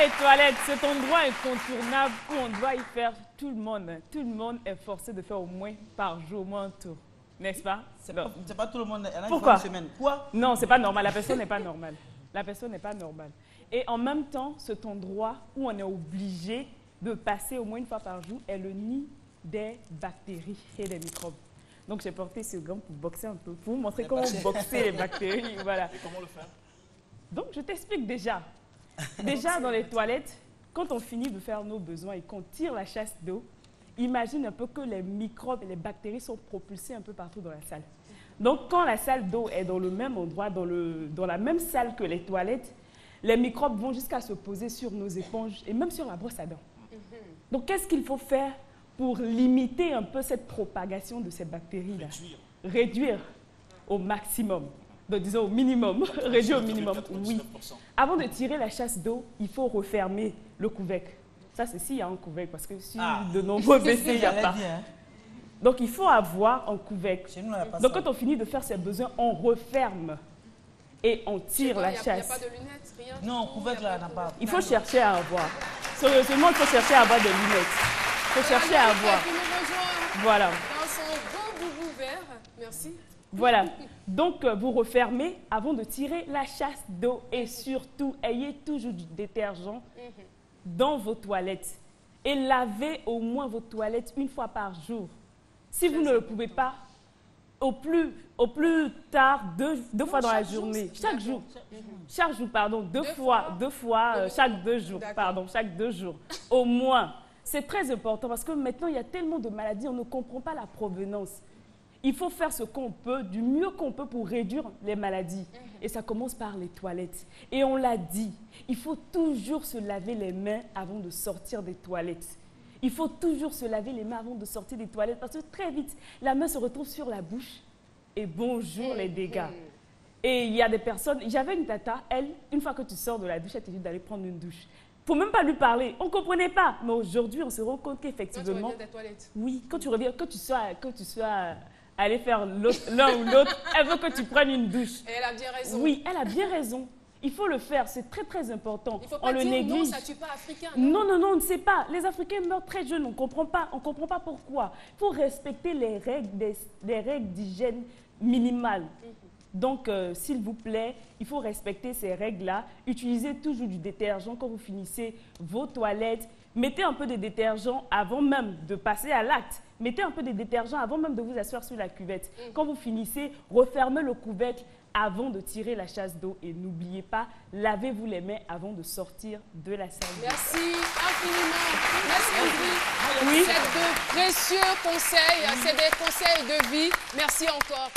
les toilettes, cet endroit incontournable où on doit y faire tout le monde. Tout le monde est forcé de faire au moins par jour, au moins un tour. N'est-ce pas? C'est pas tout le monde. Elle a Pourquoi? une semaine. Quoi? Non, c'est pas normal. La personne n'est pas normale. La personne n'est pas normale. Et en même temps, cet endroit où on est obligé de passer au moins une fois par jour est le nid des bactéries et des microbes. Donc j'ai porté ce gant pour boxer un peu, pour vous montrer comment boxer les bactéries. Voilà. Et comment le faire? Donc je t'explique déjà. Déjà dans les toilettes, quand on finit de faire nos besoins et qu'on tire la chasse d'eau, imagine un peu que les microbes et les bactéries sont propulsés un peu partout dans la salle. Donc quand la salle d'eau est dans le même endroit, dans la même salle que les toilettes, les microbes vont jusqu'à se poser sur nos éponges et même sur la brosse à dents. Donc qu'est-ce qu'il faut faire pour limiter un peu cette propagation de ces bactéries-là? Réduire au maximum. Donc, disons au minimum, réduire au minimum, oui. Avant de tirer la chasse d'eau, il faut refermer le couvercle. Ça, c'est s'il y a un couvercle, parce que sur de nombreux WC, il n'y a pas. Donc, il faut avoir un couvercle. Donc, quand on finit de faire ses besoins, on referme et on tire la chasse. Il n'y a pas de lunettes, rien. Non, couvercle là, n'a pas. Il faut chercher à avoir. Sérieusement, il faut chercher à avoir des lunettes. Il faut chercher à avoir. Voilà. Dans son beau boubou vert. Merci. Voilà. Donc, vous refermez avant de tirer la chasse d'eau. Et surtout, ayez toujours du détergent dans vos toilettes. Et lavez au moins vos toilettes une fois par jour. Si vous ne le pouvez pas, au plus tard, deux fois dans la journée. Chaque jour. Chaque jour, pardon. Deux fois, chaque 2 jours. Pardon, chaque 2 jours. Au moins. C'est très important parce que maintenant, il y a tellement de maladies, on ne comprend pas la provenance. Il faut faire ce qu'on peut, du mieux qu'on peut pour réduire les maladies. Et ça commence par les toilettes. Et on l'a dit, il faut toujours se laver les mains avant de sortir des toilettes. Il faut toujours se laver les mains avant de sortir des toilettes parce que très vite, la main se retrouve sur la bouche. Et bonjour les dégâts. Et il y a des personnes, j'avais une tata, elle, une fois que tu sors de la douche, elle te dit d'aller prendre une douche. Il ne faut même pas lui parler, on ne comprenait pas. Mais aujourd'hui, on se rend compte qu'effectivement... Quand tu reviens des toilettes. Oui, quand tu reviens, que tu sois aller faire l'un ou l'autre, elle veut que tu prennes une douche. Et elle a bien raison. Oui, elle a bien raison. Il faut le faire, c'est très très important. Il ne faut pas dire non, ça ne tue pas africain. Non, non, non, on ne sait pas. Les Africains meurent très jeunes, on ne comprend pas pourquoi. Il faut respecter les règles d'hygiène minimales. Donc, s'il vous plaît, il faut respecter ces règles-là. Utilisez toujours du détergent quand vous finissez vos toilettes. Mettez un peu de détergent avant même de passer à l'acte. Mettez un peu de détergent avant même de vous asseoir sur la cuvette. Quand vous finissez, refermez le couvercle avant de tirer la chasse d'eau. Et n'oubliez pas, lavez-vous les mains avant de sortir de la salle. Merci infiniment. Merci. Oui. C'est de précieux conseils. C'est des conseils de vie. Merci encore.